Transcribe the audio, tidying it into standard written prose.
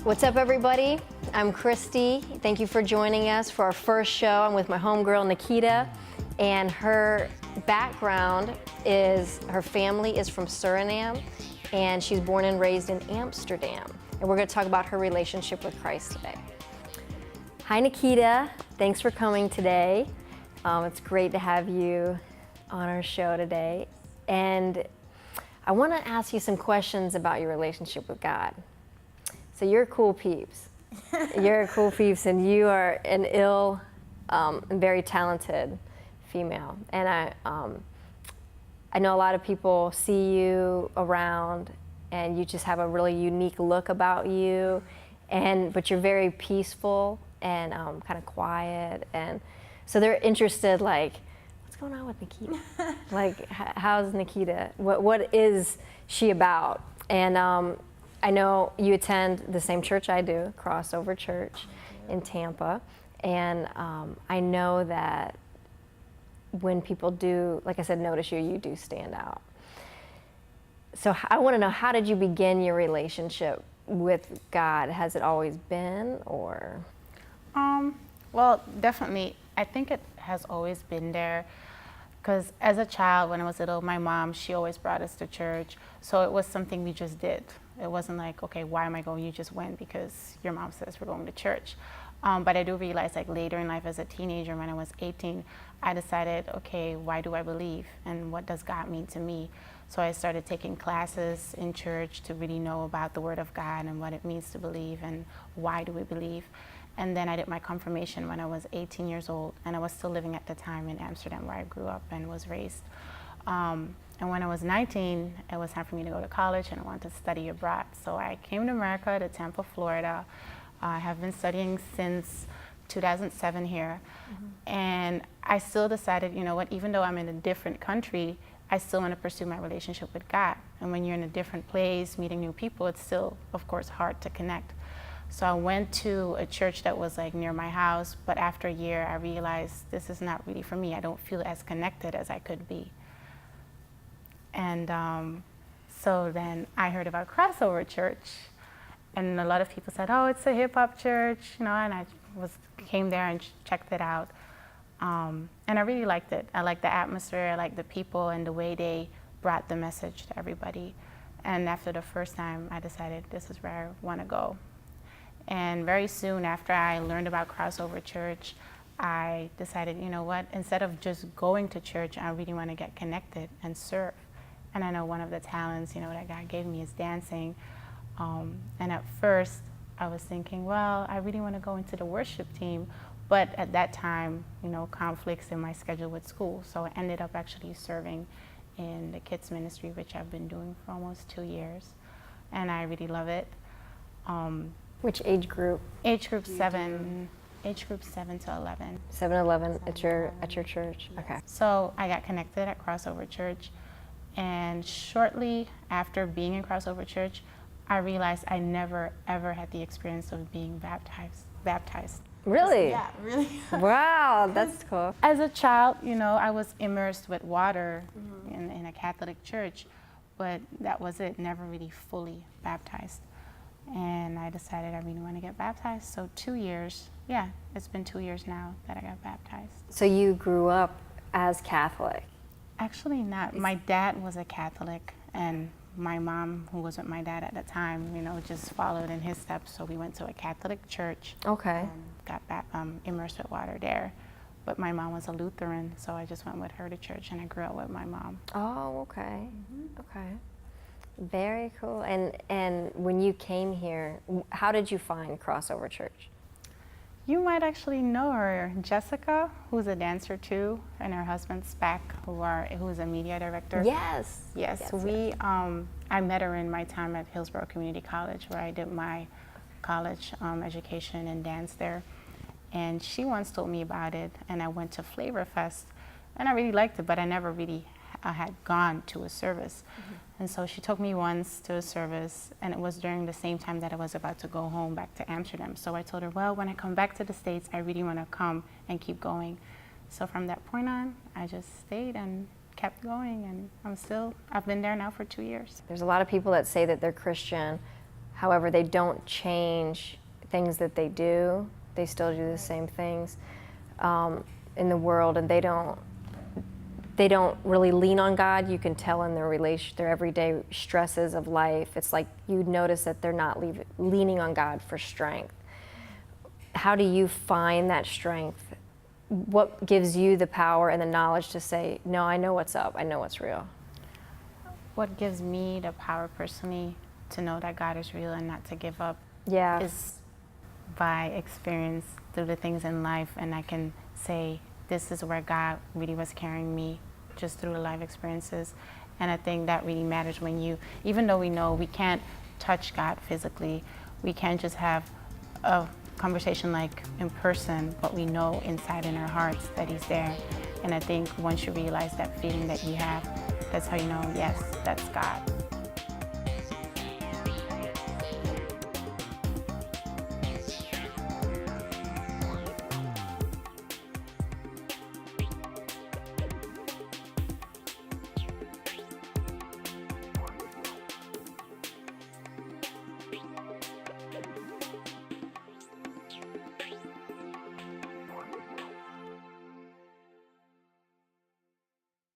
What's up, everybody? I'm Kristy. Thank you for joining us for our first show. I'm with my homegirl, Nakita, and her background is, her family is from Suriname, and she's born and raised in Amsterdam. And we're going to talk about her relationship with Christ today. Hi, Nakita. Thanks for coming today. It's great to have you on our show today. And I want to ask you some questions about your relationship with God. So you're cool peeps. You're cool peeps, and you are an and very talented female. And I know a lot of people see you around, and you just have a really unique look about you. But you're very peaceful and kind of quiet, and so they're interested, like, what's going on with Nakita? Like, how's Nakita? What is she about? And I know you attend the same church I do, Crossover Church in Tampa, and I know that when people do, like I said, notice you, you do stand out. So I want to know, how did you begin your relationship with God? Has it always been, or? Well, definitely. I think it has always been there, because as a child, when I was little, my mom, she always brought us to church. So it was something we just did. It wasn't like, okay, why am I going? You just went because your mom says we're going to church. But I do realize, like, later in life as a teenager, when I was 18, I decided, okay, why do I believe? And what does God mean to me? So I started taking classes in church to really know about the Word of God and what it means to believe and why do we believe. And then I did my confirmation when I was 18 years old, and I was still living at the time in Amsterdam, where I grew up and was raised. And when I was 19, it was time for me to go to college, and I wanted to study abroad. So I came to America, to Tampa, Florida. I have been studying since 2007 here. And I still decided, you know what, even though I'm in a different country, I still want to pursue my relationship with God. And when you're in a different place, meeting new people, it's still, of course, hard to connect. So I went to a church that was, like, near my house, but after a year, I realized this is not really for me. I don't feel as connected as I could be. And so then I heard about Crossover Church, and a lot of people said, oh, it's a hip-hop church, you know, and I came there and checked it out. And I really liked it. I liked the atmosphere, I liked the people, and the way they brought the message to everybody. And after the first time, I decided this is where I want to go. And very soon after I learned about Crossover Church, I decided, you know what, instead of just going to church, I really want to get connected and serve. And I know one of the talents, you know, that God gave me is dancing. And at first, I was thinking, well, I really want to go into the worship team. But at that time, you know, conflicts in my schedule with school. So I ended up actually serving in the kids ministry, which I've been doing for almost 2 years. And I really love it. Which age group? Age group 7 to 11. 7 11 at your church. Yes. Okay. So I got connected at Crossover Church, and shortly after being in Crossover Church, I realized I never ever had the experience of being baptized. Really? Yeah, really. Wow, that's cool. As a child, you know, I was immersed with water in a Catholic church, but that was it, never really fully baptized. And I decided I really want to get baptized. So 2 years, yeah, it's been 2 years now that I got baptized. So you grew up as Catholic? Actually not. My dad was a Catholic, and my mom, who was with my dad at the time, you know, just followed in his steps. So we went to a Catholic church. Okay. And got immersed with water there. But my mom was a Lutheran, so I just went with her to church, and I grew up with my mom. Oh, okay. Okay. Very cool. And when you came here, how did you find Crossover Church? You might actually know her, Jessica, who's a dancer too, and her husband Spack, who's a media director. Yes. Yes. I met her in my time at Hillsborough Community College, where I did my college education and dance there. And she once told me about it, and I went to Flavor Fest, and I really liked it, but I never really had gone to a service. And so she took me once to a service, and it was during the same time that I was about to go home back to Amsterdam. So I told her, well, when I come back to the States, I really want to come and keep going. So from that point on, I just stayed and kept going, and I've been there now for 2 years. There's a lot of people that say that they're Christian, However, they don't change things that they do. They still do the same things in the world, and they don't really lean on God. You can tell in their everyday stresses of life. It's like you notice that they're not leaning on God for strength. How do you find that strength? What gives you the power and the knowledge to say, no, I know what's up, I know what's real? What gives me the power personally to know that God is real and not to give up is by experience through the things in life, and I can say this is where God really was carrying me, just through the life experiences. And I think that really matters when even though we know we can't touch God physically, we can't just have a conversation like in person, but we know inside in our hearts that He's there. And I think once you realize that feeling that you have, that's how you know, yes, that's God.